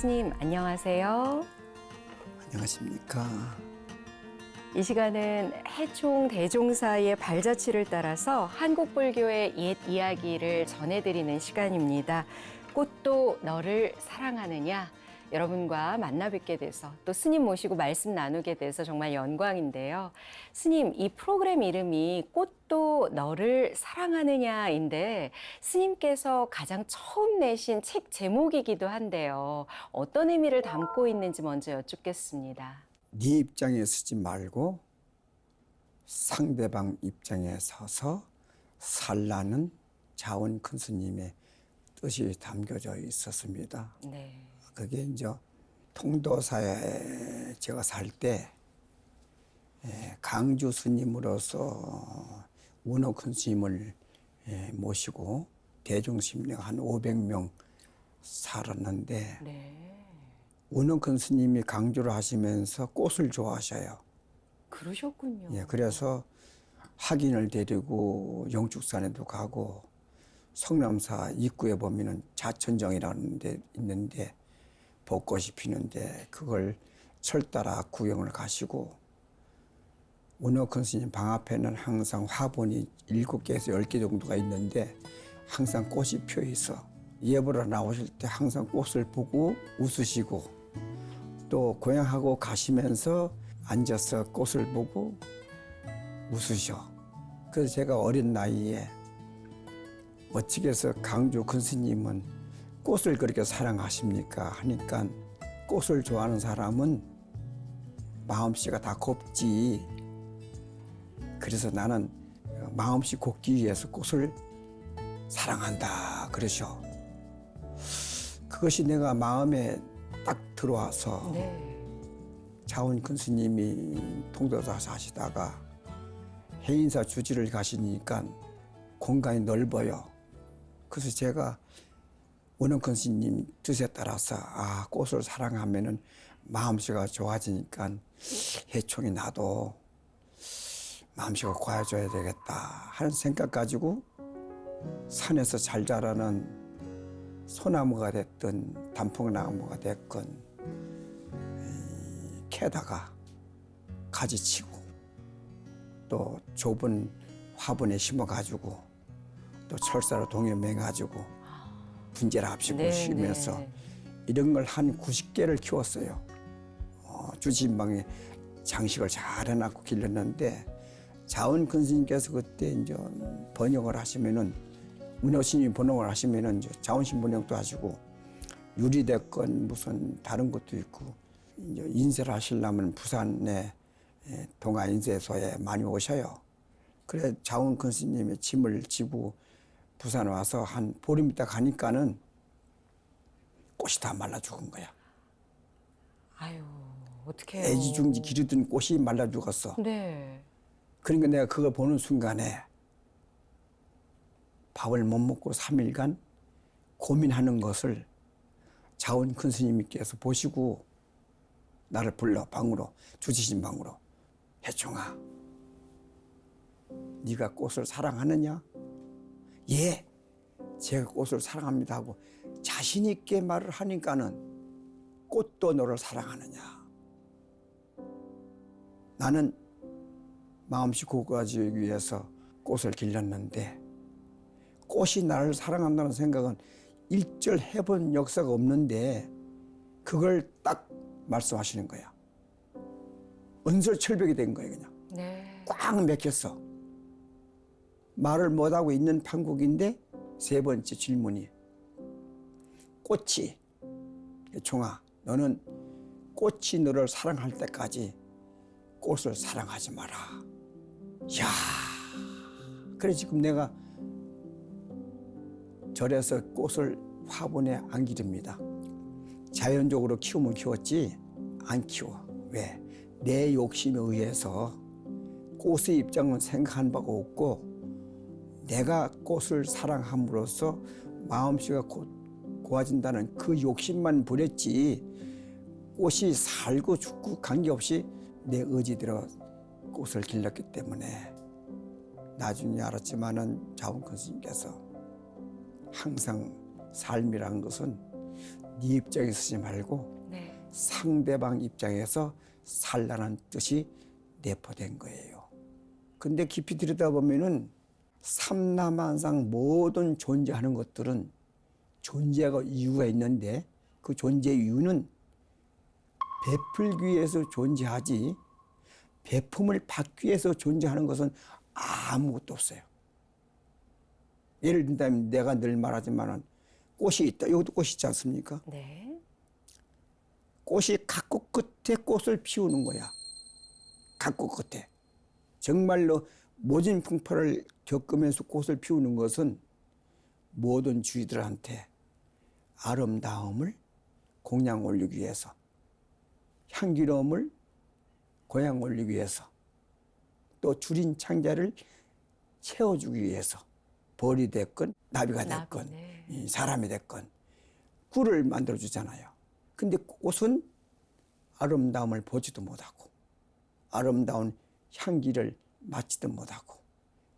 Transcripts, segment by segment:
스님 안녕하세요. 안녕하십니까. 이 시간은 해총 대종사의 발자취를 따라서 한국 불교의 옛 이야기를 전해드리는 시간입니다. 꽃도 너를 사랑하느냐? 여러분과 만나 뵙게 돼서 또 스님 모시고 말씀 나누게 돼서 정말 영광인데요. 스님, 이 프로그램 이름이 꽃도 너를 사랑하느냐인데 스님께서 가장 처음 내신 책 제목이기도 한데요. 어떤 의미를 담고 있는지 먼저 여쭙겠습니다. 네 입장에 서지 말고 상대방 입장에 서서 살라는 자원 큰 스님의 뜻이 담겨져 있었습니다. 네. 그게 이제 통도사에 제가 살 때 강주 스님으로서 원호 큰 스님을 모시고 대중심령 한 500명 살았는데 네. 원호 큰 스님이 강주를 하시면서 꽃을 좋아하셔요. 그러셨군요. 예, 그래서 학인을 데리고 영축산에도 가고 성남사 입구에 보면은 자천정이라는 데 있는데 벚꽃이 피는데 그걸 철 따라 구경을 가시고 원호 큰 스님 방 앞에는 항상 화분이 7개에서 10개 정도가 있는데 항상 꽃이 펴 있어. 예보로 나오실 때 항상 꽃을 보고 웃으시고 또 고향하고 가시면서 앉아서 꽃을 보고 웃으셔. 그래서 제가 어린 나이에 어떻게 해서 강주 큰 스님은 꽃을 그렇게 사랑하십니까? 하니까 꽃을 좋아하는 사람은 마음씨가 다 곱지. 그래서 나는 마음씨 곱기 위해서 꽃을 사랑한다 그러셔. 그것이 내가 마음에 딱 들어와서 네. 자원 큰 스님이 통도사 사시다가 해인사 주지를 가시니까 공간이 넓어요. 그래서 제가 원호 큰 스님 뜻에 따라서 꽃을 사랑하면은 마음씨가 좋아지니까 해총이 나도 마음씨가 고와줘야 되겠다 하는 생각 가지고 산에서 잘 자라는 소나무가 됐든 단풍나무가 됐건 캐다가 가지치고 또 좁은 화분에 심어가지고 또 철사로 동여매가지고 분재를 합시고 네, 쉬면서 네. 이런 걸 한 90개를 키웠어요. 주진방에 장식을 잘 해놨고 길렀는데 자원 큰 스님께서 그때 이제 번역을 하시면은 은호 스님이 번역을 하시면은 이제 자원신 번역도 하시고 유리됐건 무슨 다른 것도 있고 이제 인쇄를 하시려면 부산에 동아인쇄소에 많이 오셔요. 그래 자원 큰 스님의 짐을 지고 부산 와서 한 보름 있다 가니까는 꽃이 다 말라 죽은 거야. 아유, 어떡해요. 애지중지 기르던 꽃이 말라 죽었어. 네. 그러니까 내가 그걸 보는 순간에 밥을 못 먹고 3일간 고민하는 것을 자원 큰 스님께서 보시고 나를 불러 방으로 주지신 방으로 해총아 네가 꽃을 사랑하느냐? 예, 제가 꽃을 사랑합니다 하고 자신 있게 말을 하니까는 꽃도 너를 사랑하느냐? 나는 마음씨 고가지기 위해서 꽃을 길렀는데 꽃이 나를 사랑한다는 생각은 일절 해본 역사가 없는데 그걸 딱 말씀하시는 거야. 은설철벽이 된 거예요, 그냥. 네. 꽉 맥혔어. 말을 못하고 있는 판국인데 세 번째 질문이 꽃이 총아 너는 꽃이 너를 사랑할 때까지 꽃을 사랑하지 마라. 야, 그래 지금 내가 절에서 꽃을 화분에 안 기릅니다. 자연적으로 키우면 키웠지 안 키워. 왜? 내 욕심에 의해서 꽃의 입장은 생각한 바가 없고 내가 꽃을 사랑함으로써 마음씨가 고와진다는 그 욕심만 부렸지 꽃이 살고 죽고 관계없이 내 의지대로 꽃을 길렀기 때문에 나중에 알았지만은 자원 큰 스님께서 항상 삶이라는 것은 네 입장에 서지 말고 네. 상대방 입장에서 살라는 뜻이 내포된 거예요. 근데 깊이 들여다보면은 삼라만상 모든 존재하는 것들은 존재가 이유가 있는데 그 존재 이유는 베풀기 위해서 존재하지 베품을 받기 위해서 존재하는 것은 아무것도 없어요. 예를 든다면 내가 늘 말하지만은 꽃이 있다. 여기도 꽃이 있지 않습니까? 네. 꽃이 각고 끝에 꽃을 피우는 거야. 각고 끝에. 정말로 모진 풍파를 겪으면서 꽃을 피우는 것은 모든 주위들한테 아름다움을 공양 올리기 위해서, 향기로움을 고양 올리기 위해서, 또 주린 창자를 채워주기 위해서 벌이 됐건 나비가 됐건 네. 사람이 됐건 꿀을 만들어주잖아요. 근데 꽃은 아름다움을 보지도 못하고 아름다운 향기를 맡지도 못하고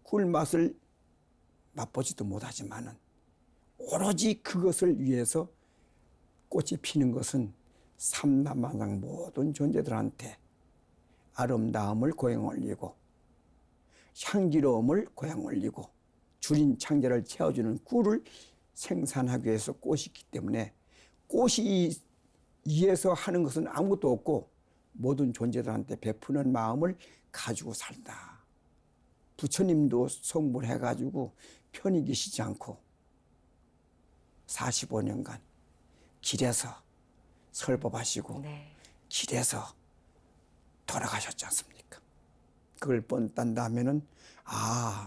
꿀 맛을 맛보지도 못하지만은 오로지 그것을 위해서 꽃이 피는 것은 삼라만상 모든 존재들한테 아름다움을 고양 올리고 향기로움을 고양 올리고 주린 창자를 채워주는 꿀을 생산하기 위해서 꽃이 있기 때문에 꽃이 위해서 하는 것은 아무것도 없고 모든 존재들한테 베푸는 마음을 가지고 살다. 부처님도 성불해가지고 편히 계시지 않고 45년간 길에서 설법하시고 네. 길에서 돌아가셨지 않습니까? 그걸 뻔딴다면은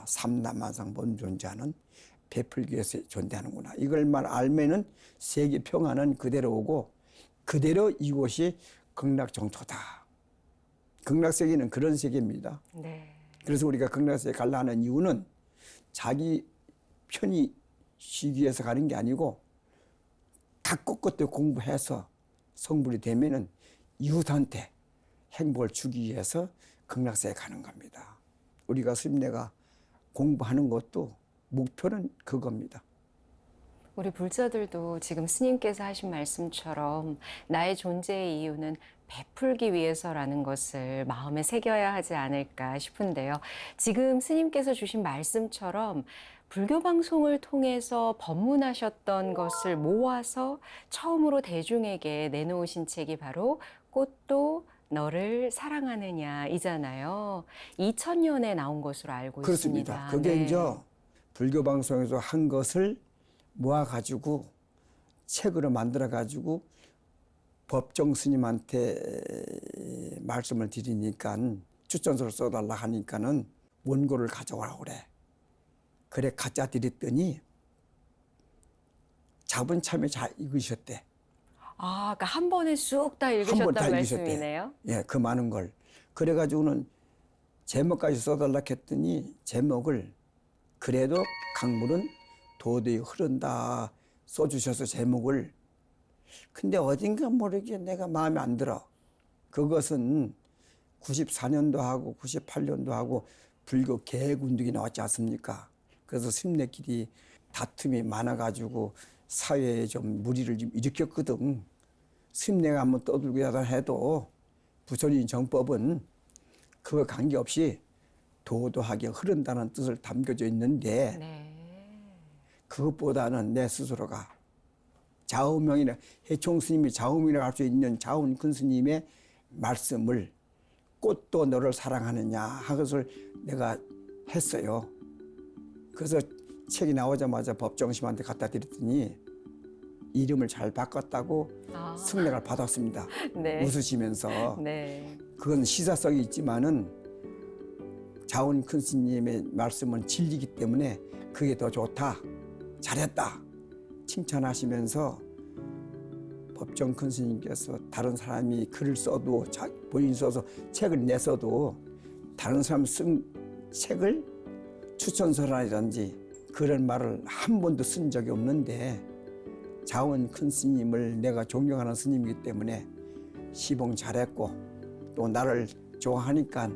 삼라만상 모든 존재하는 베풀기 위해서 존재하는구나. 이걸만 알면은 세계 평화는 그대로 오고 그대로 이곳이 극락정토다. 극락세계는 그런 세계입니다. 네. 그래서 우리가 극락세계 가려 하는 이유는 자기 편히 쉬기 위해서 가는 게 아니고 각 곳곳에 공부해서 성불이 되면은 이웃한테 행복을 주기 위해서 극락세에 가는 겁니다. 우리가 스님네가 공부하는 것도 목표는 그겁니다. 우리 불자들도 지금 스님께서 하신 말씀처럼 나의 존재의 이유는 베풀기 위해서라는 것을 마음에 새겨야 하지 않을까 싶은데요. 지금 스님께서 주신 말씀처럼 불교 방송을 통해서 법문하셨던 것을 모아서 처음으로 대중에게 내놓으신 책이 바로 꽃도 너를 사랑하느냐이잖아요. 2000년에 나온 것으로 알고 그렇습니다. 있습니다. 그게 네. 이제 불교 방송에서 한 것을 모아가지고 책으로 만들어가지고 법정 스님한테 말씀을 드리니까 추천서를 써달라 하니까는 원고를 가져오라고 그래. 그래 갖다 드렸더니 차분참에 잘 읽으셨대. 그러니까 한 번에 쑥 다 한 번 다 읽으셨다는 읽으셨대. 말씀이네요. 예, 그 많은 걸. 그래가지고는 제목까지 써달라 했더니 제목을 그래도 강물은 도저히 흐른다 써주셔서 제목을. 근데 어딘가 모르게 내가 마음에 안 들어. 그것은 94년도 하고 98년도 하고 불교 개군득이 나왔지 않습니까? 그래서 스님네끼리 다툼이 많아가지고 사회에 좀 무리를 좀 일으켰거든. 스님네가 한번 떠들고 하다 해도 부처님 정법은 그거 관계없이 도도하게 흐른다는 뜻을 담겨져 있는데 네. 그것보다는 내 스스로가 자우명이나 해총 스님이 자우명이라고 할 수 있는 자운 큰 스님의 말씀을 꽃도 너를 사랑하느냐 한 것을 내가 했어요. 그래서 책이 나오자마자 법정심한테 갖다 드렸더니 이름을 잘 바꿨다고 승낙을 받았습니다. 네. 웃으시면서. 네. 그건 시사성이 있지만은 자운 큰 스님의 말씀은 진리이기 때문에 그게 더 좋다. 잘했다. 칭찬하시면서 법정 큰 스님께서 다른 사람이 글을 써도 본인이 써서 책을 냈어도 다른 사람 쓴 책을 추천서라든지 그런 말을 한 번도 쓴 적이 없는데 자원 큰 스님을 내가 존경하는 스님이기 때문에 시봉 잘했고 또 나를 좋아하니까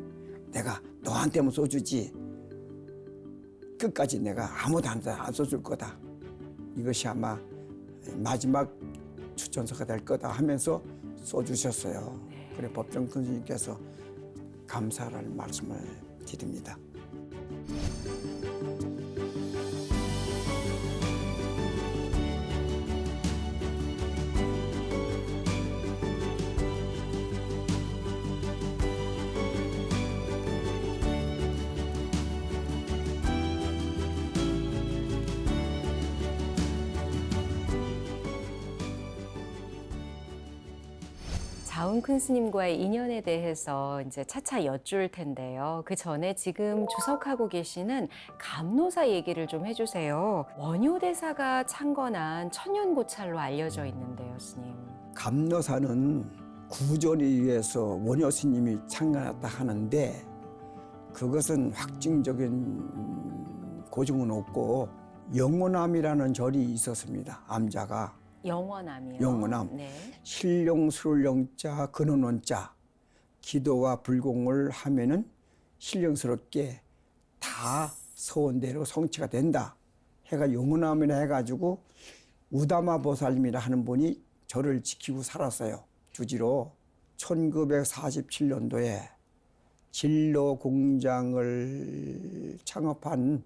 내가 너한테만 써주지 끝까지 내가 아무도 안 써줄 거다. 이것이 아마 마지막 추천서가 될 거다 하면서 써주셨어요. 그래 법정 큰 스님께서 감사할 말씀을 드립니다. 자운 큰 스님과의 인연에 대해서 이제 차차 여쭐 텐데요. 그 전에 지금 주석하고 계시는 감노사 얘기를 좀 해주세요. 원효대사가 창건한 천연고찰로 알려져 있는데요, 스님. 감노사는 구전에 의해서 원효 스님이 창건했다 하는데 그것은 확증적인 고증은 없고 영원암이라는 절이 있었습니다. 암자가. 영원함이요. 영원함. 네. 신령, 술령자, 근원원자 기도와 불공을 하면은 신령스럽게 다 서원대로 성취가 된다. 해가 영원함이라 해가지고 우다마 보살님이라 하는 분이 절을 지키고 살았어요. 주지로 1947년도에 진로 공장을 창업한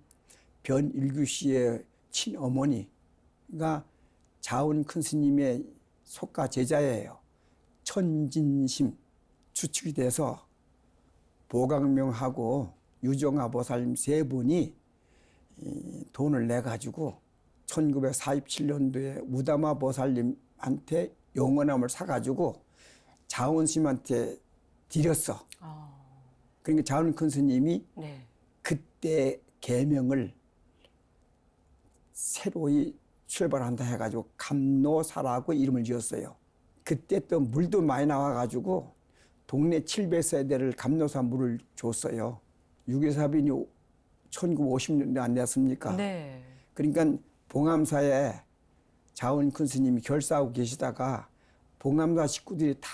변일규 씨의 친어머니가 자운 큰 스님의 속가 제자예요. 천진심 추측이 돼서 보강명하고 유정아 보살님 세 분이 돈을 내 가지고 1947년도에 우다마 보살님한테 영원함을 사 가지고 자운 스님한테 드렸어. 그러니까 자운 큰 스님이 네. 그때 계명을 새로이 출발한다 해가지고 감노사라고 이름을 지었어요. 그때 또 물도 많이 나와가지고 동네 700세대를 감노사 물을 줬어요. 유교사빈이 1950년대 안 됐습니까? 네. 그러니까 봉암사에 자원 큰 스님이 결사하고 계시다가 봉암사 식구들이 다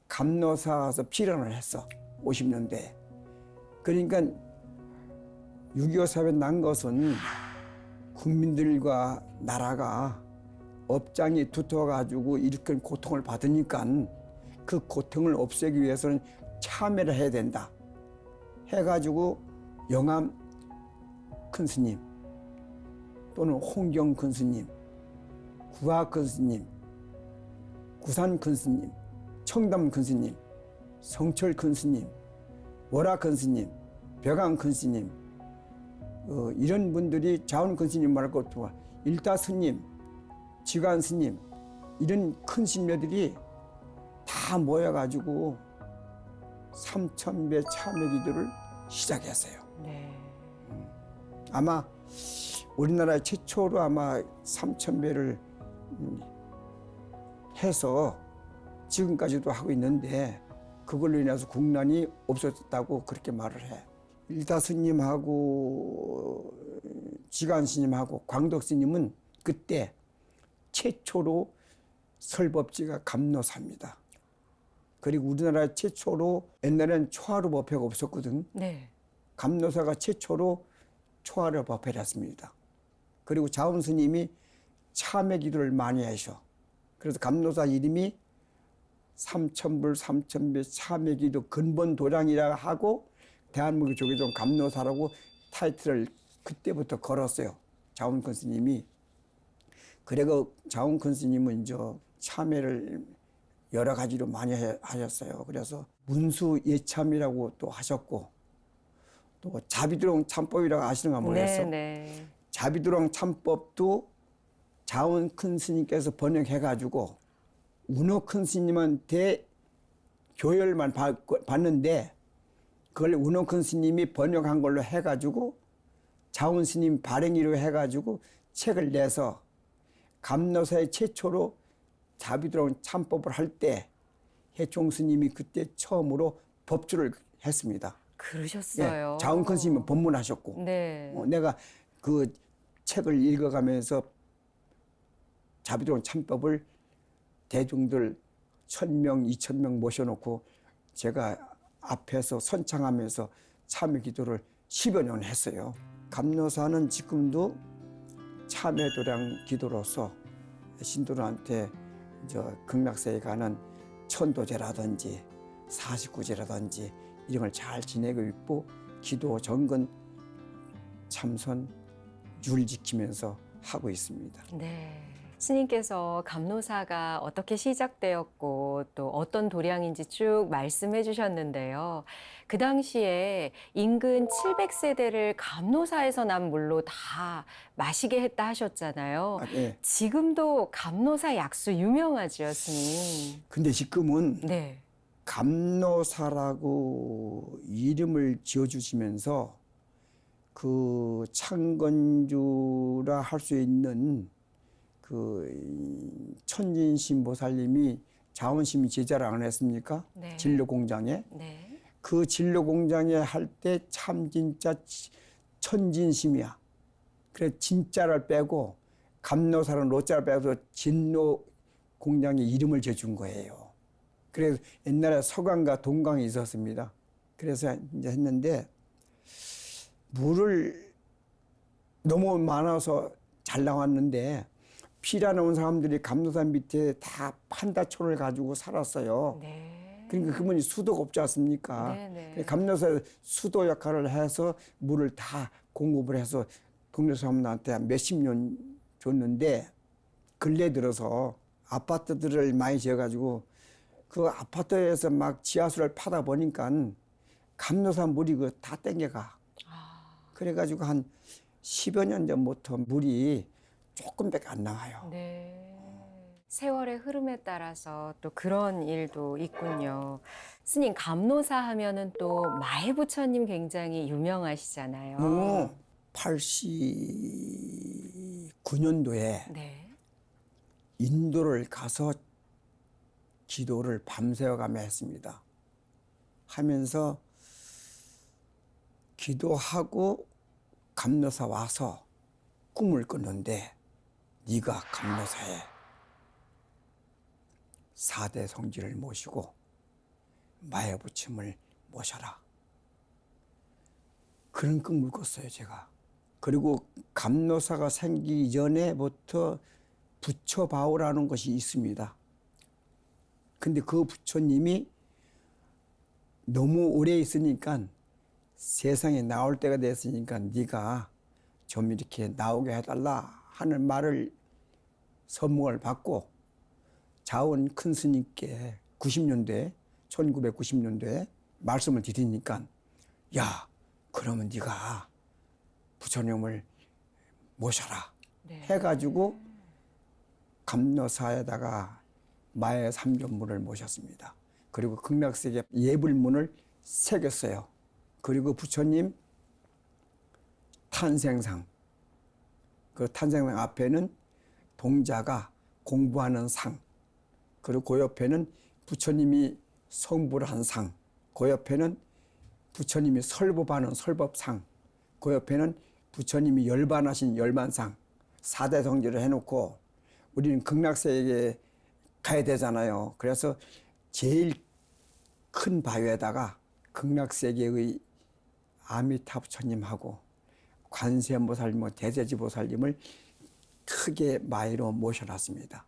감노사 가서 필연을 했어. 50년대. 그러니까 6.25 사회 난 것은 국민들과 나라가 업장이 두터워가지고 이렇게 고통을 받으니까 그 고통을 없애기 위해서는 참여를 해야 된다 해가지고 영암 큰 스님 또는 홍경 큰 스님, 구화 큰 스님, 구산 큰 스님, 청담 큰 스님, 성철 큰 스님, 월화 큰 스님, 벽암 큰 스님 이런 분들이 자원 큰 스님 말할 것도 일타 스님, 지관 스님 이런 큰 스님들이 다 모여가지고 3000배 참여 기도를 시작했어요. 네. 아마 우리나라 최초로 아마 3000배를 해서 지금까지도 하고 있는데 그걸로 인해서 국난이 없어졌다고 그렇게 말을 해. 일타 스님하고 지간 스님하고 광덕 스님은 그때 최초로 설법지가 감노사입니다. 그리고 우리나라 최초로 옛날에는 초하루 법회가 없었거든. 네. 감노사가 최초로 초하루 법회를 했습니다. 그리고 자운 스님이 참회 기도를 많이 하셔. 그래서 감노사 이름이 3000불 3000배 참회 기도 근본 도량이라 하고 대한민국 조계종 감노사라고 타이틀을 그때부터 걸었어요. 자운 큰 스님이. 그리고 자운 큰 스님은 이제 참회를 여러 가지로 많이 하셨어요. 그래서 문수 예참이라고 또 하셨고 또 자비드롱 참법이라고 아시는가 모르겠어. 네. 자비드롱 참법도 자운 큰 스님께서 번역해가지고 운호 큰 스님한테 교열만 받는데 그걸 운호 큰 스님이 번역한 걸로 해가지고 자운 스님 발행이로 해가지고 책을 내서 감노사의 최초로 자비드롱 참법을 할 때 해총 스님이 그때 처음으로 법주를 했습니다. 그러셨어요. 예, 자운 큰 스님은 법문하셨고 네. 내가 그 책을 읽어가면서 자비드롱 참법을 대중들 1000명, 2000명 모셔놓고 제가 앞에서 선창하면서 참회 기도를 10여 년 했어요. 감노사는 지금도 참회 도량 기도로서 신도들한테 극락세에 가는 천도제라든지 49제라든지 이런 걸 잘 지내고 있고 기도, 정근, 참선, 율 지키면서 하고 있습니다. 네. 스님께서 감노사가 어떻게 시작되었고 또 어떤 도량인지 쭉 말씀해 주셨는데요. 그 당시에 인근 700세대를 감노사에서 난 물로 다 마시게 했다 하셨잖아요. 예. 지금도 감노사 약수 유명하죠, 스님. 근데 지금은 네. 감노사라고 이름을 지어주시면서 그 창건주라 할 수 있는 그 천진신보살님이 자원심이 제자를 안 했습니까? 네. 진료공장에. 네. 그 진료공장에 할 때 참 진짜 천진심이야. 그래 진짜를 빼고 감노사는 로자를 빼서 진로공장에 이름을 지어준 거예요. 그래서 옛날에 서강과 동강이 있었습니다. 그래서 이제 했는데 물을 너무 많아서 잘 나왔는데 피라 나온 사람들이 감노사 밑에 다 판다초를 가지고 살았어요. 네. 그러니까 그분이 수도가 없지 않습니까? 네네. 감노사 수도 역할을 해서 물을 다 공급을 해서 동네 사람들한테 몇십 년 줬는데 근래 들어서 아파트들을 많이 지어가지고 그 아파트에서 막 지하수를 파다 보니까 감노사 물이 그 다 땡겨가. 그래가지고 한 10여 년 전부터 물이 조금밖에 안 나와요. 네. 세월의 흐름에 따라서 또 그런 일도 있군요. 스님, 감노사 하면은 또 마해부처님 굉장히 유명하시잖아요. 89년도에 네. 인도를 가서 기도를 밤새워가며 했습니다. 하면서 기도하고 감노사 와서 꿈을 꿨는데 네가 감노사에 4대 성지를 모시고 마야부침을 모셔라. 그런 꿈을 꿨어요, 제가. 그리고 감노사가 생기기 전에부터 부처바오라는 것이 있습니다. 근데 그 부처님이 너무 오래 있으니까 세상에 나올 때가 됐으니까 네가 좀 이렇게 나오게 해달라 하는 말을 선몽을 받고 자원 큰 스님께 1990년도에 말씀을 드리니까 야 그러면 네가 부처님을 모셔라 네. 해가지고 감노사에다가 마의 삼존문을 모셨습니다. 그리고 극락세계 예불문을 새겼어요. 그리고 부처님 탄생상, 그 탄생상 앞에는 동자가 공부하는 상, 그리고 그 옆에는 부처님이 성불 한 상, 그 옆에는 부처님이 설법하는 설법상, 그 옆에는 부처님이 열반하신 열반상, 4대 성지를 해놓고 우리는 극락세계에 가야 되잖아요. 그래서 제일 큰 바위에다가 극락세계의 아미타 부처님하고 관세음보살님, 대제지보살님을 크게 마이로 모셔놨습니다.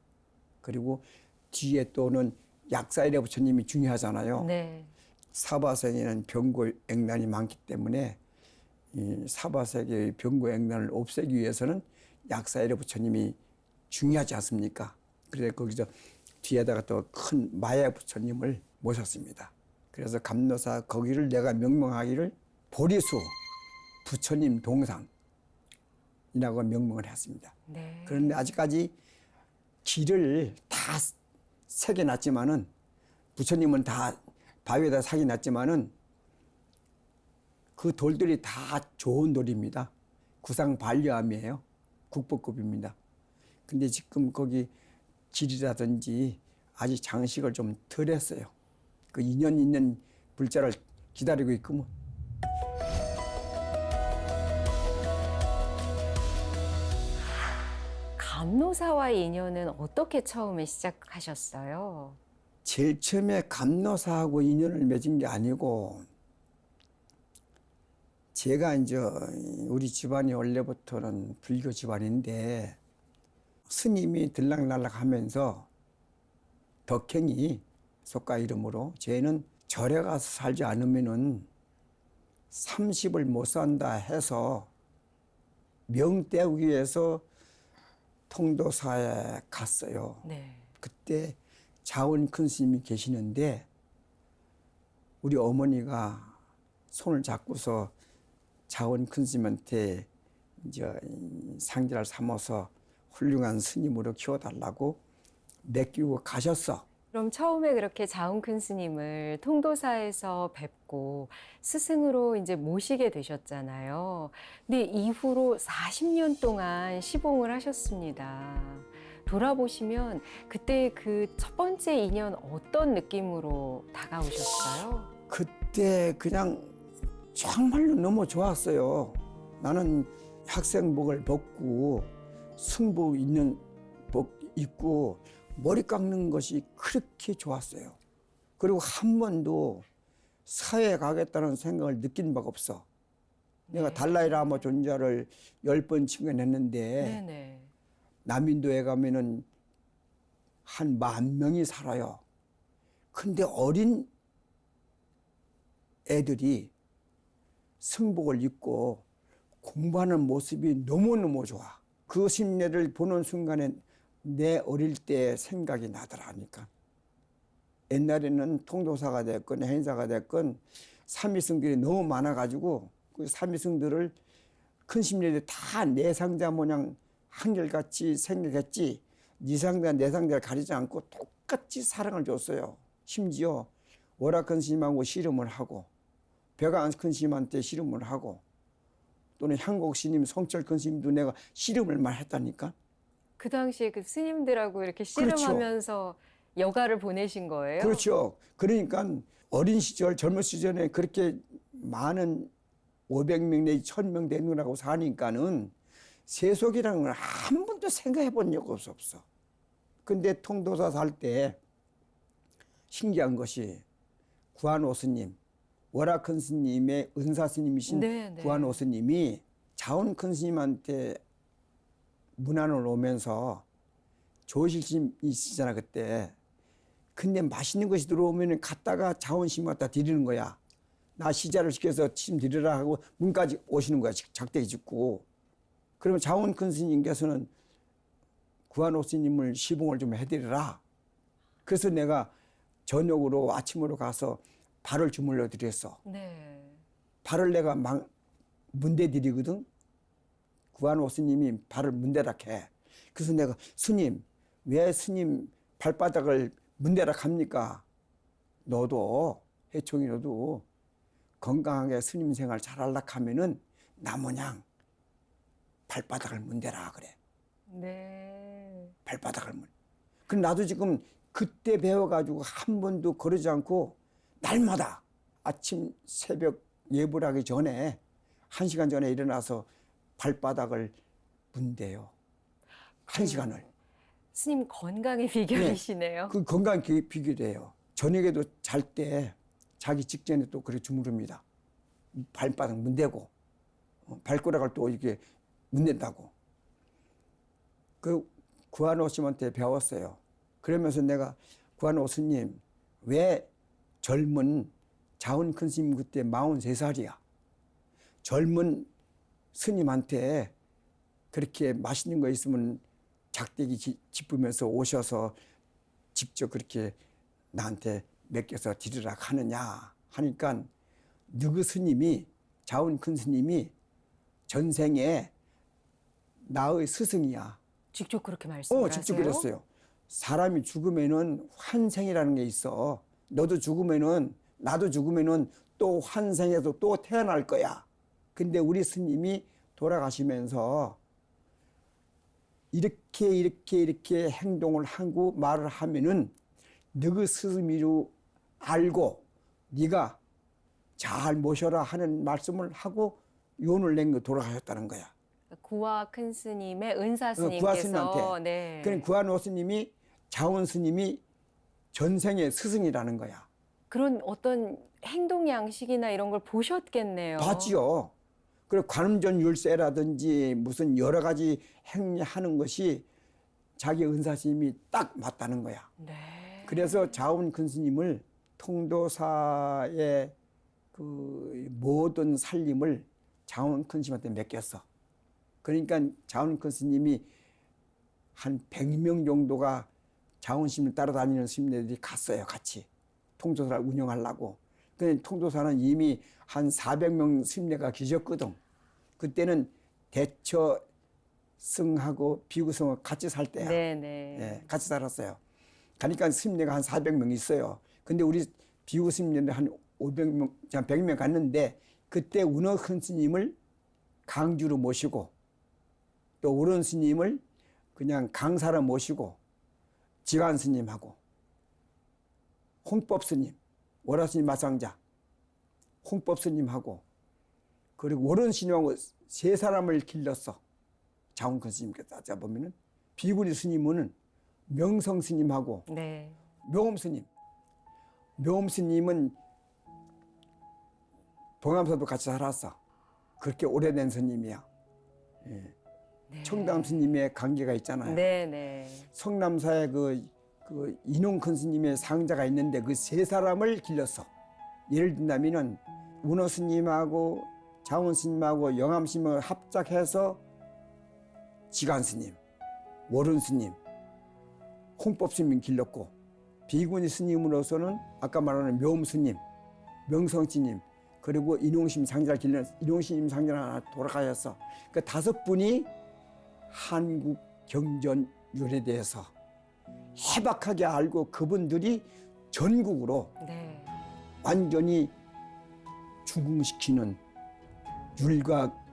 그리고 뒤에 또는 약사일의 부처님이 중요하잖아요. 네. 사바세계에는 병고액난이 많기 때문에 이 사바세계의 병고액난을 없애기 위해서는 약사일의 부처님이 중요하지 않습니까? 그래서 거기서 뒤에다가 또 큰 마야 부처님을 모셨습니다. 그래서 감노사 거기를 내가 명명하기를 보리수 부처님 동상이라고 명명을 했습니다. 네. 그런데 아직까지 길을 다 새겨놨지만은 부처님은 다 바위에다 새겨놨지만은 그 돌들이 다 좋은 돌입니다. 구상 반려암이에요. 국보급입니다. 근데 지금 거기 길이라든지 아직 장식을 좀 덜 했어요. 그 인연 있는 불자를 기다리고 있구먼. 감노사와의 인연은 어떻게 처음에 시작하셨어요? 제일 처음에 감노사하고 인연을 맺은 게 아니고 제가 이제 우리 집안이 원래부터는 불교 집안인데 스님이 들락날락 하면서 덕행이 속가 이름으로 쟤는 절에 가서 살지 않으면은 30을 못 산다 해서 명 떼우기 위해서 통도사에 갔어요. 네. 그때 자원 큰 스님이 계시는데 우리 어머니가 손을 잡고서 자원 큰 스님한테 이제 상지를 삼아서 훌륭한 스님으로 키워달라고 맡기고 가셨어. 그럼 처음에 그렇게 자운 큰 스님을 통도사에서 뵙고 스승으로 이제 모시게 되셨잖아요. 근데 이후로 40년 동안 시봉을 하셨습니다. 돌아보시면 그때 그 첫 번째 인연 어떤 느낌으로 다가오셨어요? 그때 그냥 정말로 너무 좋았어요. 나는 학생복을 벗고 승복 있는 복 입고 머리 깎는 것이 그렇게 좋았어요. 그리고 한 번도 사회에 가겠다는 생각을 느낀 바가 없어. 내가 달라이라마 존자를 10번 칭언했는데 네네. 남인도에 가면은 한 10,000명이 살아요. 근데 어린 애들이 승복을 입고 공부하는 모습이 너무너무 좋아. 그 심리를 보는 순간에 내 어릴 때 생각이 나더라니까. 옛날에는 통도사가 됐건 행사가 됐건 삼위승들이 너무 많아가지고 그 삼위승들을 큰 심리들이 다 내 상자 모양 한결같이 생각했지 네 상자 내 상자를 가리지 않고 똑같이 사랑을 줬어요. 심지어 월화큰 스님하고 씨름을 하고 벼가 큰 스님한테 씨름을 하고 또는 향곡 스님, 성철 큰 스님도 내가 씨름을 많이 했다니까. 그 당시에 그 스님들하고 이렇게 그렇죠. 씨름하면서 여가를 보내신 거예요? 그렇죠. 그러니까 어린 시절 젊은 시절에 그렇게 많은 500명 내지 1,000명 되느라고 사니까는 세속이라는 걸 한 번도 생각해 본 적 없어. 근데 통도사 살 때 신기한 것이 구한오 스님, 월화큰 스님의 은사 스님이신 네네. 구한오 스님이 자원 큰 스님한테 문안을 오면서 조실심이시잖아 그때. 근데 맛있는 것이 들어오면 갔다가 자원 스님 갖다 드리는 거야. 나 시자를 시켜서 침 드리라 하고 문까지 오시는 거야. 작대기 짓고. 그러면 자원 큰 스님께서는 구한오 스님을 시봉을 좀 해드리라. 그래서 내가 저녁으로 아침으로 가서 발을 주물러 드렸어. 네. 발을 내가 막 문대 드리거든. 구한오 스님이 발을 문대락 해. 그래서 내가 스님 왜 스님 발바닥을 문대락 합니까? 너도 해총이 너도 건강하게 스님 생활 잘하려고 하면은 나 모양 발바닥을 문대라 그래. 네. 발바닥을 문. 그럼 나도 지금 그때 배워가지고 한 번도 그러지 않고 날마다 아침 새벽 예불 하기 전에 1시간 전에 일어나서 발바닥을 문대요. 1시간을. 스님 건강의 비결이시네요. 그 건강 비결이에요. 저녁에도 잘 때 자기 직전에 또 그렇게 주무릅니다. 발바닥 문대고 발가락을 또 이렇게 문댄다고. 그 구한오 스님한테 배웠어요. 그러면서 내가 구한오 스님 왜 젊은 자원 큰 스님 그때 43살이야. 젊은 스님한테 그렇게 맛있는 거 있으면 작대기 짚으면서 오셔서 직접 그렇게 나한테 맡겨서 드리라 하느냐 하니까 너그 스님이 자원 큰 스님이 전생에 나의 스승이야. 직접 그렇게 말씀을 직접 하세요? 그랬어요. 사람이 죽으면은 환생이라는 게 있어. 너도 죽으면은 나도 죽으면은 또 환생해서 또 태어날 거야. 근데 우리 스님이 돌아가시면서 이렇게 행동을 하고 말을 하면은 너그 스승이로 알고 네가 잘 모셔라 하는 말씀을 하고 요원을 낸 거 돌아가셨다는 거야. 구화 큰 스님의 은사 구화 스님께서 스님한테. 네. 그럼 구한오 스님이 자원 스님이 전생의 스승이라는 거야. 그런 어떤 행동 양식이나 이런 걸 보셨겠네요. 봤지요. 그리고 관음전 율세라든지 무슨 여러 가지 행하는 것이 자기 은사 스님이 딱 맞다는 거야. 네. 그래서 자운 큰 스님을 통도사의 그 모든 살림을 자운 큰 스님한테 맡겼어. 그러니까 자운 큰 스님이 한 100명 정도가 자운 스님을 따라다니는 스님들이 갔어요. 같이 통도사를 운영하려고. 근데 통도사는 이미 한 400명 스님네가 계셨거든. 그때는 대처승하고 비구승하고 같이 살 때야. 네네. 예, 같이 살았어요. 그러니까 스님네가 한 400명 있어요. 근데 우리 비구 스님네는 한 500명, 한 100명 갔는데 그때 운어 큰 스님을 강주로 모시고 또 오른 스님을 그냥 강사로 모시고 지관 스님하고 홍법 스님, 월화 스님 마상자, 홍법 스님하고 그리고 오른 스님하고 세 사람을 길렀어. 자운 큰 스님께서 따져보면은 비구리 스님은 명성 스님하고 네. 묘음 스님. 묘음 스님은 동암서도 같이 살았어. 그렇게 오래된 스님이야. 예. 네. 청담 스님의 관계가 있잖아요. 네네. 성남사에 그 인홍 큰 스님의 상자가 있는데 그 세 사람을 길렀어. 예를 든다면은 운어 스님하고 자운 스님하고 영암 스님을 합작해서 지관 스님, 월운 스님, 홍법 스님 길렀고 비구니 스님으로서는 아까 말하는 묘음 스님, 명성 스님 그리고 인홍심 상자를 길른 인홍심 상자를 하나 돌아가셨어. 그 5분이 한국 경전율에 대해서 해박하게 알고 그분들이 전국으로 네. 완전히 중흥시키는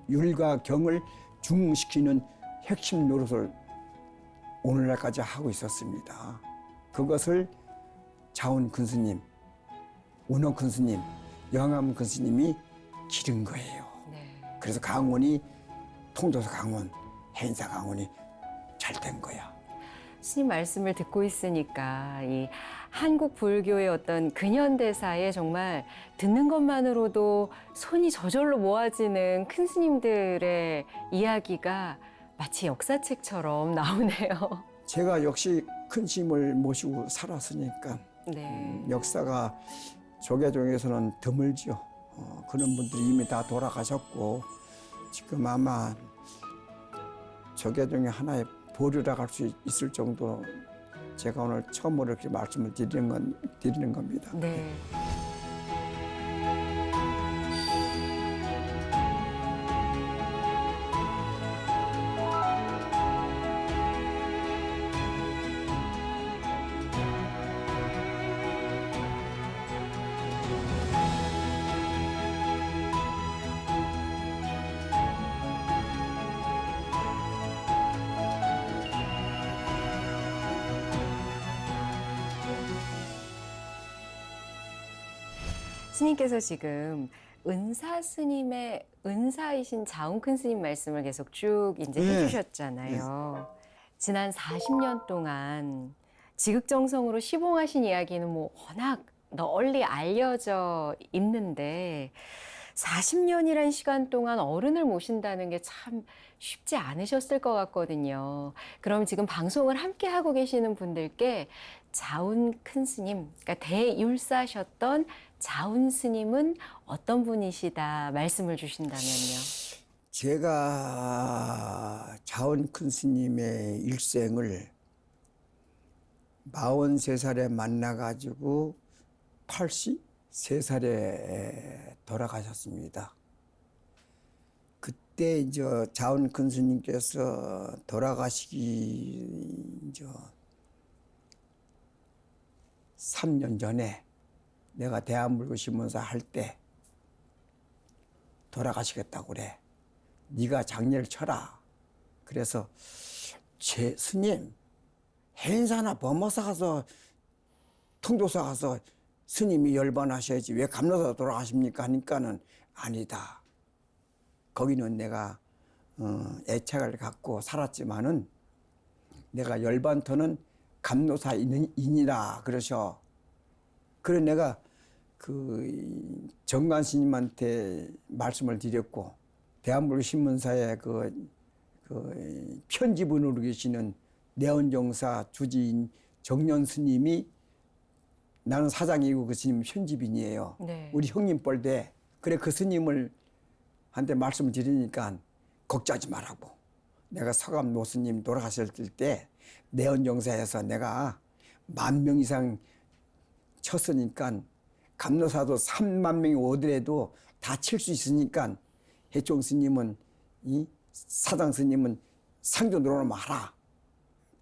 율과 경을 중흥시키는 핵심 노릇을 오늘날까지 하고 있었습니다. 그것을 자운 큰 스님, 운어 큰 스님, 영암 큰 스님이 기른 거예요. 네. 그래서 강원이 통도사 강원, 해인사 강원이 잘 된 거야. 스님 말씀을 듣고 있으니까 이 한국 불교의 어떤 근현대사에 정말 듣는 것만으로도 손이 저절로 모아지는 큰 스님들의 이야기가 마치 역사책처럼 나오네요. 제가 역시 큰 스님을 모시고 살았으니까 네. 역사가 조계종에서는 드물지요. 그런 분들이 이미 다 돌아가셨고 지금 아마 조계종의 하나의 보류라 할 수 있을 정도로 제가 오늘 처음으로 이렇게 말씀을 드리는 겁니다. 네. 스님께서 지금 은사 스님의 은사이신 자운 큰 스님 말씀을 계속 쭉 이제 네. 해주셨잖아요. 지난 40년 동안 지극정성으로 시봉하신 이야기는 뭐 워낙 널리 알려져 있는데 40년이란 시간 동안 어른을 모신다는 게 참 쉽지 않으셨을 것 같거든요. 그럼 지금 방송을 함께 하고 계시는 분들께 자운 큰 스님, 그러니까 대율사셨던 자운 스님은 어떤 분이시다 말씀을 주신다면요. 제가 자원 큰 스님의 일생을 43살에 만나가지고 83살에 돌아가셨습니다. 그때 이제 자원 큰 스님께서 돌아가시기 이제 3년 전에 내가 대한불교신문사 할 때 돌아가시겠다고 그래. 네가 장례를 쳐라. 그래서 제 스님 행사나 범어사 가서 통도사 가서 스님이 열반하셔야지 왜 감로사 돌아가십니까 하니까는 아니다. 거기는 내가 애착을 갖고 살았지만은 내가 열반터는 감로사인이라 그러셔. 그래 내가 그 정관 스님한테 말씀을 드렸고 대한불교 신문사에 그 편집원으로 계시는 내원정사 주지인 정년 스님이 나는 사장이고 그 스님 편집인이에요. 네. 우리 형님 뻘대. 그래 그 스님을 한테 말씀을 드리니까 걱정하지 말라고. 내가 서감 노스님 돌아가셨을 때 내원정사에서 내가 10,000명 이상 쳤으니까 감로사도 30,000명이 오더라도 다 칠 수 있으니까 해총 스님은 이 사장 스님은 상존으로 마라.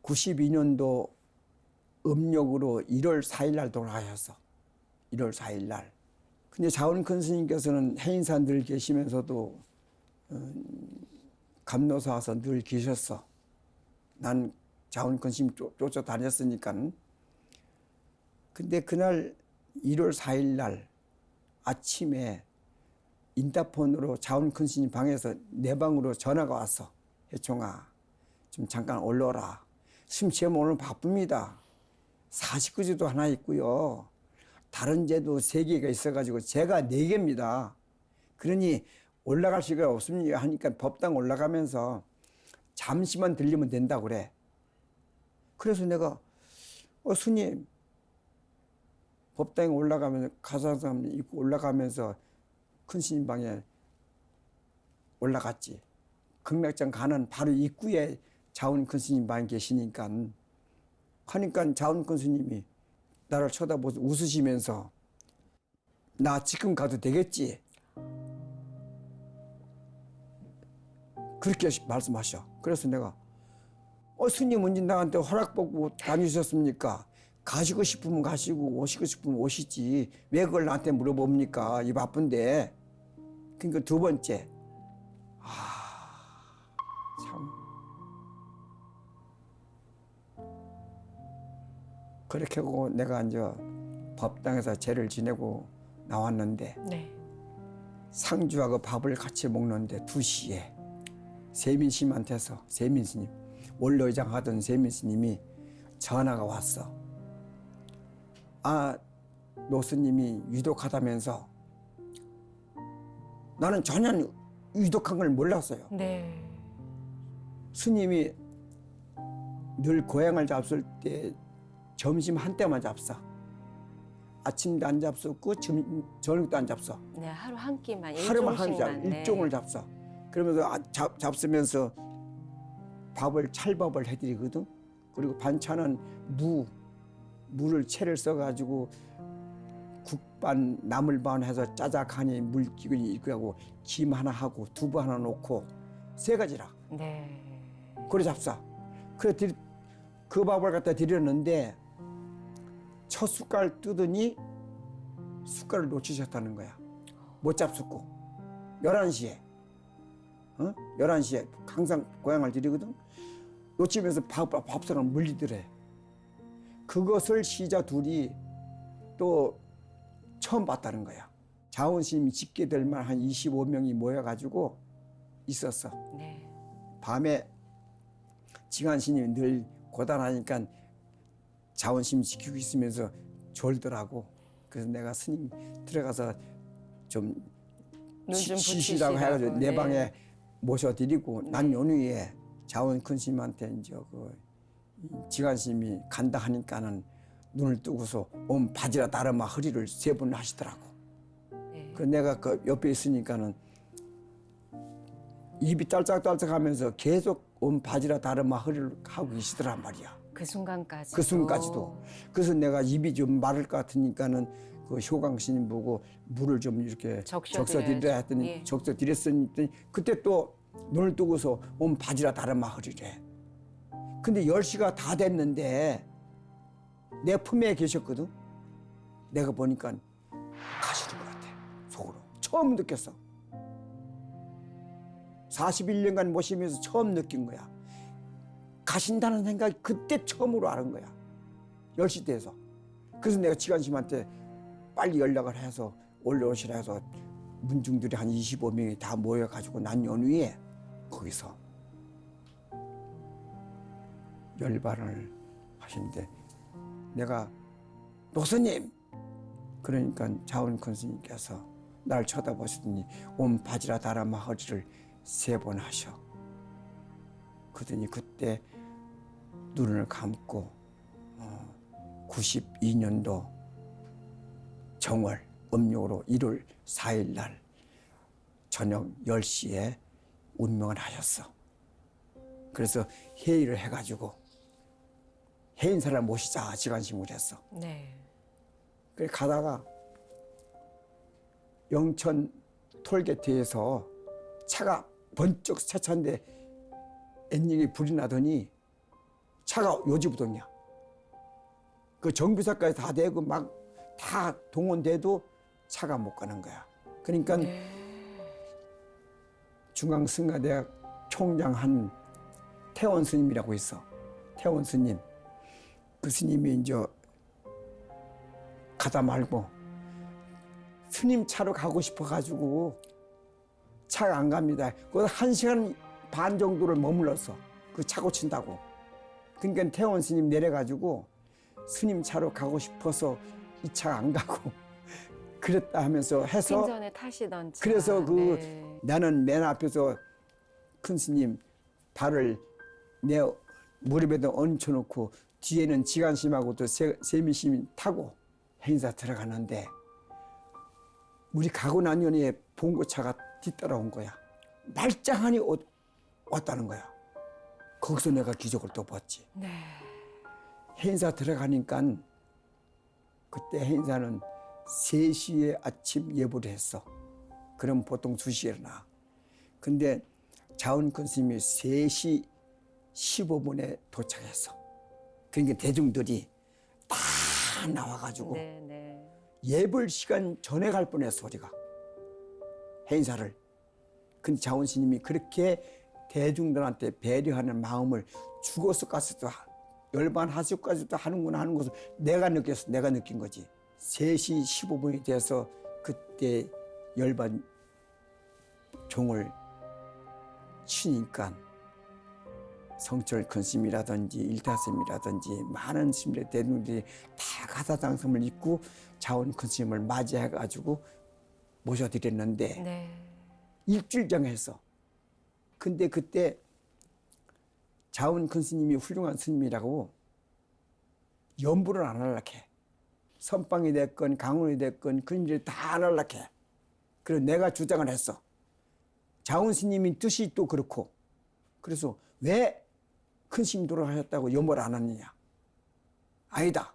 92년도 음력으로 1월 4일 날 돌아가셨어. 1월 4일 날. 근데 자원 큰 스님께서는 해인사 늘 계시면서도 감로사 와서 늘 계셨어. 난 자원 큰 스님 쫓아다녔으니까. 근데 그날 1월 4일 날 아침에 인터폰으로 자원 큰 스님 방에서 내 방으로 전화가 왔어. 해총아, 좀 잠깐 올라오라. 스님 제가 오늘 바쁩니다. 49제도 하나 있고요. 다른 제도 3개가 있어가지고 제가 4개입니다. 그러니 올라갈 시간 없습니까? 하니까 법당 올라가면서 잠시만 들리면 된다고 그래. 그래서 내가 스님 법당에 올라가면서 가사상 입고 올라가면서 큰 스님 방에 올라갔지. 극락장 가는 바로 입구에 자원 큰 스님 방에 계시니까 하니까 자원 큰 스님이 나를 쳐다보고 웃으시면서 나 지금 가도 되겠지? 그렇게 말씀하셔. 그래서 내가 스님 언제 나한테 허락받고 다니셨습니까? 가시고 싶으면 가시고 오시고 싶으면 오시지. 왜 그걸 나한테 물어봅니까? 이 바쁜데. 그러니까 두 번째. 참. 그렇게 하고 내가 이제 법당에서 제를 지내고 나왔는데 네. 상주하고 밥을 같이 먹는데 2시에 세민 스님한테서 세민 스님 원로의장 하던 세민 스님이 전화가 왔어. 노스님이 유독하다면서. 나는 전혀 유독한 걸 몰랐어요. 네. 스님이 늘 고향을 잡술 때 점심 한 때만 잡숴. 아침도 안 잡수고 저녁도 안 잡숴. 네, 하루 한 끼만, 하루만 한 일종씩만. 네. 일종을 잡숴. 그러면서 잡수면서 찰밥을 해드리거든. 그리고 반찬은 무를 채를 써가지고 국반 나물반 해서 짜작하니 물기근이 있고 하고 김 하나 하고 두부 하나 놓고 3가지라. 네. 그래 잡숴. 그래 그 밥을 갖다 드렸는데 첫 숟갈 뜨더니 숟갈을 놓치셨다는 거야. 못 잡수고 11시에 11시에 항상 고향을 드리거든. 놓치면서 밥상을 물리더래. 그것을 시자 둘이 또 처음 봤다는 거야. 자원스님이 짓게 될 만 한 25명이 모여가지고 있었어. 네. 밤에 지간스님이 늘 고단하니까 자원스님 지키고 있으면서 졸더라고. 그래서 내가 스님 들어가서 좀 쉬시라고 해가지고 내 방에 모셔드리고 난 연후에 자원 큰 스님한테 이제 지간스님이 간다 하니까는 눈을 뜨고서 온 바지라 다르마 허리를 3번 하시더라고. 네. 그 내가 그 옆에 있으니까는 입이 딸짝딸짝하면서 계속 온 바지라 다르마 허리를 하고 계시더란 말이야. 그 순간까지. 그 순간까지도. 그래서 내가 입이 좀 마를 것 같으니까는 그 효강 스님 보고 물을 좀 이렇게 적셔드리라 했더니 예. 적셔드렸더니 그때 또 눈을 뜨고서 온 바지라 다르마 허리래. 근데 10시가 다 됐는데 내 품에 계셨거든. 내가 보니까 가시는 것 같아. 속으로. 처음 느꼈어. 41년간 모시면서 처음 느낀 거야. 가신다는 생각이 그때 처음으로 아는 거야. 10시 돼서. 그래서 내가 지간심한테 빨리 연락을 해서 올라오시라 해서 문중들이 한 25명이 다 모여가지고 난 연후에 거기서 열반을 하시는데 내가 노스님 그러니까 자원 큰 스님께서 날 쳐다보시더니 온 바지라 다라마 허리를 3번 하셔. 그러더니 그때 눈을 감고 92년도 정월 음력으로 1월 4일 날 저녁 10시에 운명을 하셨어. 그래서 회의를 해가지고 해인사를 모시자 지간심을 했어. 네. 그래 가다가 영천 톨게이트에서 차가 번쩍 세차인데 엔진이 불이 나더니 차가 요지부동이야. 그 정비사까지 다 되고 막 다 동원돼도 차가 못 가는 거야. 그러니까 중앙승가대학 총장 한 태원 스님이라고 있어. 태원 스님. 그 스님이 이제 가다 말고 스님 차로 가고 싶어가지고 차가 안 갑니다. 그거 1시간 반 정도를 머물렀어. 그 차 고친다고. 그러니까 태원 스님 내려가지고 스님 차로 가고 싶어서 이 차가 안 가고 그랬다 하면서 해서 생전에 타시던 차. 그래서 그 네. 나는 맨 앞에서 큰 스님 발을 내 무릎에다 얹혀놓고 뒤에는 지간심하고 또 세미심이 타고 행사 들어가는데 우리 가고 난 년에 봉고차가 뒤따라온 거야. 말짱하니 왔다는 거야. 거기서 내가 기적을 또 봤지. 네. 행사 들어가니까 그때 행사는 3시에 아침 예보를 했어. 그럼 보통 2시에 일어나. 근데 자원근 스님이 3시 15분에 도착했어. 그러니까 대중들이 다 나와가지고 네, 네. 예불 시간 전에 갈 뻔했어 우리가. 행사를. 근데 자원 스님이 그렇게 대중들한테 배려하는 마음을 죽어서 가서도 열반 하수까지도 하는구나 하는 것을 내가 느꼈어. 내가 느낀 거지. 3시 15분이 돼서 그때 열반 종을 치니까 성철 큰 스님이라든지 일타스님이라든지 많은 스님들 대중들이 다 가사장성을 입고 자원 큰 스님을 맞이해가지고 모셔드렸는데 네. 일주일장 했어. 근데 그때 자원 큰 스님이 훌륭한 스님이라고 연부를 안 할락해. 선방이 됐건 강원이 됐건 그 일을 다 안 할락해. 그래서 내가 주장을 했어. 자원 스님이 뜻이 또 그렇고 그래서 왜 큰 스님 돌아가셨다고 연부를 안 하느냐. 아니다.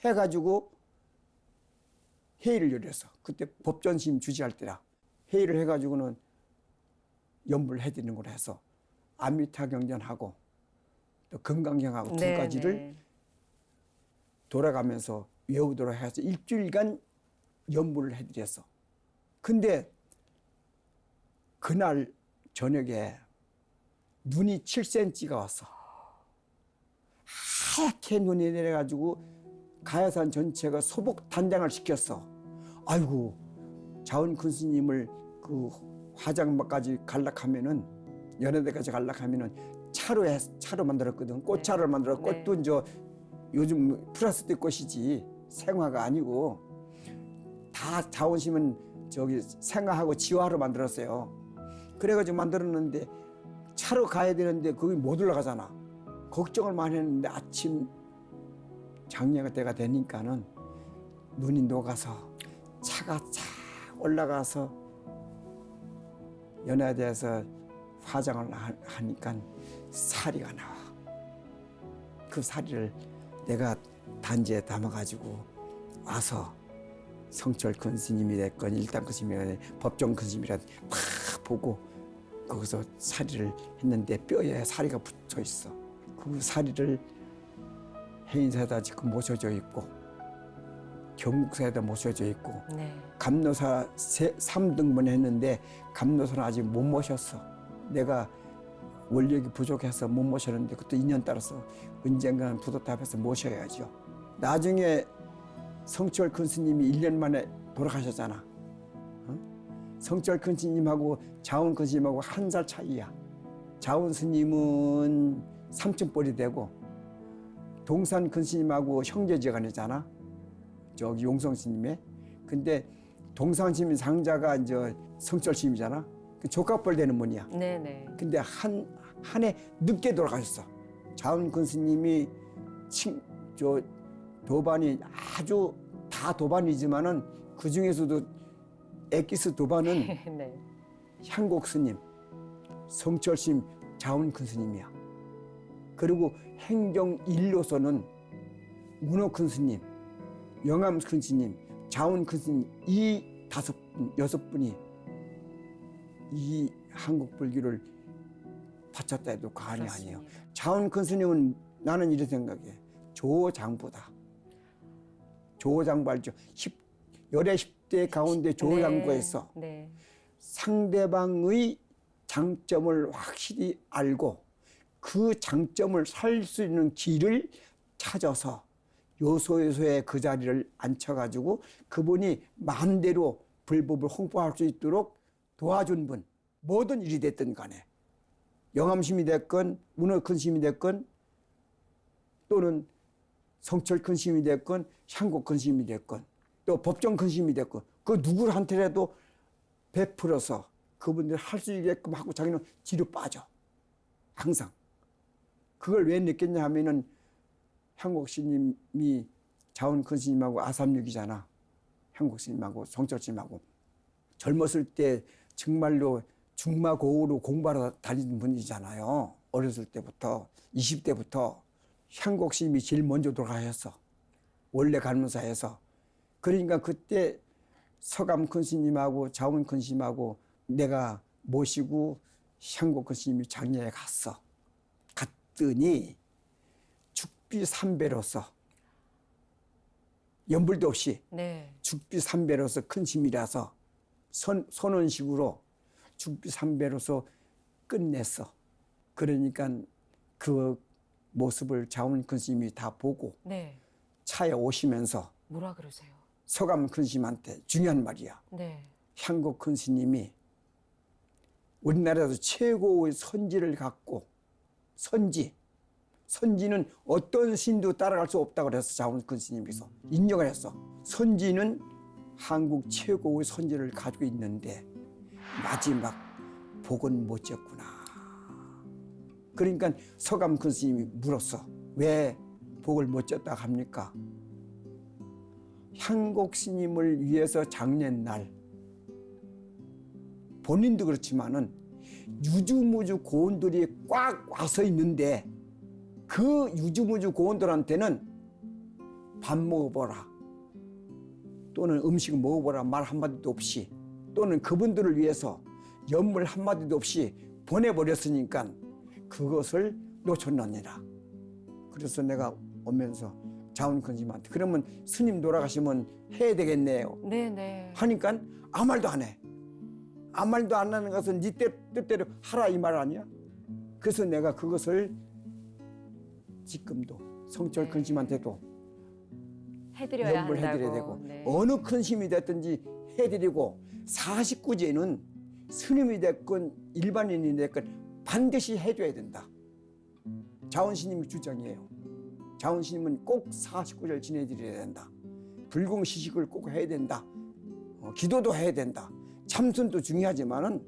해가지고 회의를 열었어. 그때 법전 스님 주지할 때라. 회의를 해가지고는 연부를 해드리는 걸 해서 아미타 경전하고 또 금강경하고 두 가지를 돌아가면서 외우도록 해서 일주일간 연부를 해드렸어. 근데 그날 저녁에 눈이 7cm가 왔어. 하얗게 눈이 내려가지고 가야산 전체가 소복 단장을 시켰어. 아이고 자원 큰 스님을 그 화장막까지 갈락하면은 연회대까지 갈락하면은 차로 만들었거든. 꽃차를 만들어. 꽃도 이제 요즘 플라스틱 꽃이지 생화가 아니고 다 자원심은 저기 생화하고 지화로 만들었어요. 그래가지고 만들었는데 차로 가야 되는데 거기 못 올라가잖아. 걱정을 많이 했는데 아침 장례가 때가 되니까는 눈이 녹아서 차가 쫙 올라가서 연화대에서 화장을 하니까 사리가 나와. 그 사리를 내가 단지에 담아가지고 와서 성철 큰 스님이 됐건 일단 큰 스님이 법정 큰 스님이라 다 보고 거기서 사리를 했는데 뼈에 사리가 붙어 있어. 그 사리를 해인사에다 지금 모셔져 있고 경국사에다 모셔져 있고 감노사 3등분 했는데 감노사는 아직 못 모셨어. 내가 원력이 부족해서 못 모셨는데 그것도 2년 따라서 언젠가는 부도탑에서 모셔야죠. 나중에 성철 큰 스님이 1년 만에 돌아가셨잖아. 성철 큰 스님하고 자원 큰 스님하고 1살 차이야. 자원 스님은 삼촌뻘이 되고 동산 큰 스님하고 형제지간이잖아. 저기 용성 스님의. 근데 동산 스님 상자가 이제 성철 스님이잖아. 그 조카뻘 되는 분이야. 네네. 근데 한 해 늦게 돌아가셨어. 자원 큰 스님이 저 도반이 아주 다 도반이지만은 그 중에서도 엑기스 도반은 네. 향곡 스님, 성철 스님, 자운 큰 스님이야. 그리고 행정 일로서는 문호 큰 스님, 영암 큰 스님, 자운 큰 스님 이 5분, 6분이 이 한국 불교를 바쳤다 해도 과언이 아니에요. 그렇습니다. 자운 큰 스님은 나는 이렇게 생각해. 조장보다. 조장부 알죠? 열애 10대 가운데 조장부가 있어. 네. 상대방의 장점을 확실히 알고 그 장점을 살 수 있는 길을 찾아서 요소요소에 그 자리를 앉혀가지고 그분이 마음대로 불법을 홍보할 수 있도록 도와준 분, 모든 일이 됐든 간에 영암심이 됐건 문어 큰심이 됐건 또는 성철 큰심이 됐건 향곡 큰심이 됐건 또 법정 큰심이 됐건 그 누구한테라도 베풀어서 그분들 할 수 있게끔 하고 자기는 뒤로 빠져. 항상. 그걸 왜 느꼈냐 하면은 향곡 스님이 자원 큰 스님하고 아삼육이잖아. 향곡 스님하고 성철 스님하고 젊었을 때 정말로 중마고우로 공부하러 다니는 분이잖아요. 어렸을 때부터 20대부터 향곡 스님이 제일 먼저 돌아가셨어. 원래 간문사에서. 그러니까 그때 서감 큰 스님하고 자원 큰 스님하고 내가 모시고 향곡 큰 스님이 장례에 갔어. 갔더니 죽비 삼배로서 연불도 없이 네. 죽비 삼배로서 큰 스님이라서 선언식으로 죽비 삼배로서 끝냈어. 그러니까 그 모습을 자원 큰 스님이 다 보고 네. 차에 오시면서 뭐라 그러세요? 서감 큰 스님한테 중요한 말이야. 네. 향곡 큰 스님이 우리나라에서 최고의 선지를 갖고 선지는 어떤 신도 따라갈 수 없다고 그래서 자원 큰 스님께서 인정을 했어. 선지는 한국 최고의 선지를 가지고 있는데 마지막 복은 못 졌구나. 그러니까 서감 큰 스님이 물었어. 왜 복을 못 졌다고 합니까? 향곡 스님을 위해서 장례날 본인도 그렇지만은 유주무주 고원들이 꽉 와서 있는데 그 유주무주 고원들한테는 밥 먹어보라 또는 음식 먹어보라 말 한마디도 없이 또는 그분들을 위해서 연물 한마디도 없이 보내버렸으니까 그것을 놓쳤느니라. 그래서 내가 오면서 자원 큰 스님한테 그러면 스님 돌아가시면 해야 되겠네요. 네네. 하니까 아무 말도 안 해. 아무 말도 안 하는 것은 네 뜻대로 하라 이 말 아니야? 그래서 내가 그것을 지금도 성철 네. 큰 스님한테도 해드려야 연불해드려야 한다고. 되고 네. 어느 큰 스님이 됐든지 해드리고 49제는 스님이 됐건 일반인이 됐건 반드시 해줘야 된다. 자원 스님의 주장이에요. 자원 스님은 꼭 49제를 지내드려야 된다. 불공시식을 꼭 해야 된다. 기도도 해야 된다. 참선도 중요하지만은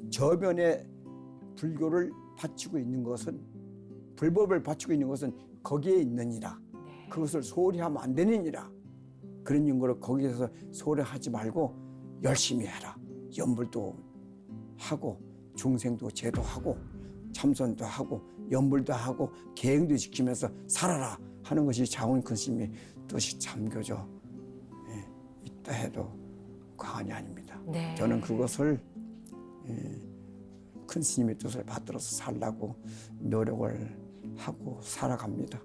저변에 불교를 바치고 있는 것은 불법을 바치고 있는 것은 거기에 있느니라. 네. 그것을 소홀히 하면 안 되느니라. 그런 연구를 거기에서 소홀히 하지 말고 열심히 해라. 연불도 하고 중생도 제도하고 참선도 하고 연불도 하고 계행도 지키면서 살아라 하는 것이 자원 큰 스님의 뜻이 참교죠. 예, 있다 해도 과언이 아닙니다. 네. 저는 그것을 큰 스님의 뜻을 받들어서 살라고 노력을 하고 살아갑니다.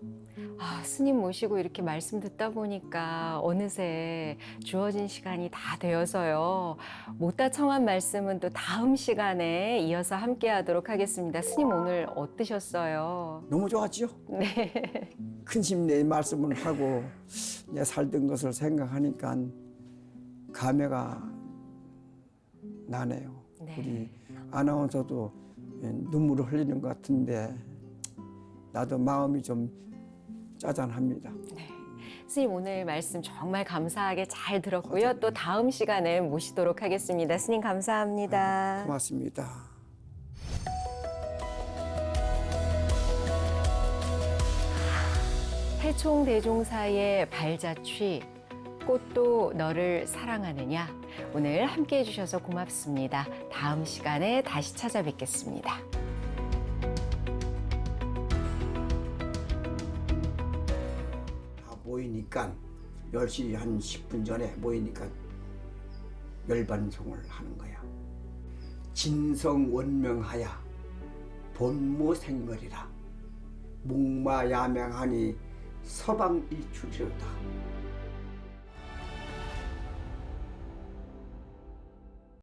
아, 스님 모시고 이렇게 말씀 듣다 보니까 어느새 주어진 시간이 다 되어서요. 못다 청한 말씀은 또 다음 시간에 이어서 함께 하도록 하겠습니다. 스님 오늘 어떠셨어요? 너무 좋았지요? 네. 큰 스님 내 말씀을 하고 내 살던 것을 생각하니까 감회가 나네요. 네. 우리 아나운서도 눈물을 흘리는 것 같은데 나도 마음이 좀 짜잔합니다. 네. 스님 오늘 말씀 정말 감사하게 잘 들었고요. 또 다음 시간에 모시도록 하겠습니다. 스님 감사합니다. 고맙습니다. 태총대종사의 발자취, 꽃도 너를 사랑하느냐. 오늘 함께해 주셔서 고맙습니다. 다음 시간에 다시 찾아뵙겠습니다. 다 모이니까 10시 한 10분 전에 모이니까 열반송을 하는 거야. 진성원명하야 본무생멸이라. 목마야맹하니 서방일출이로다.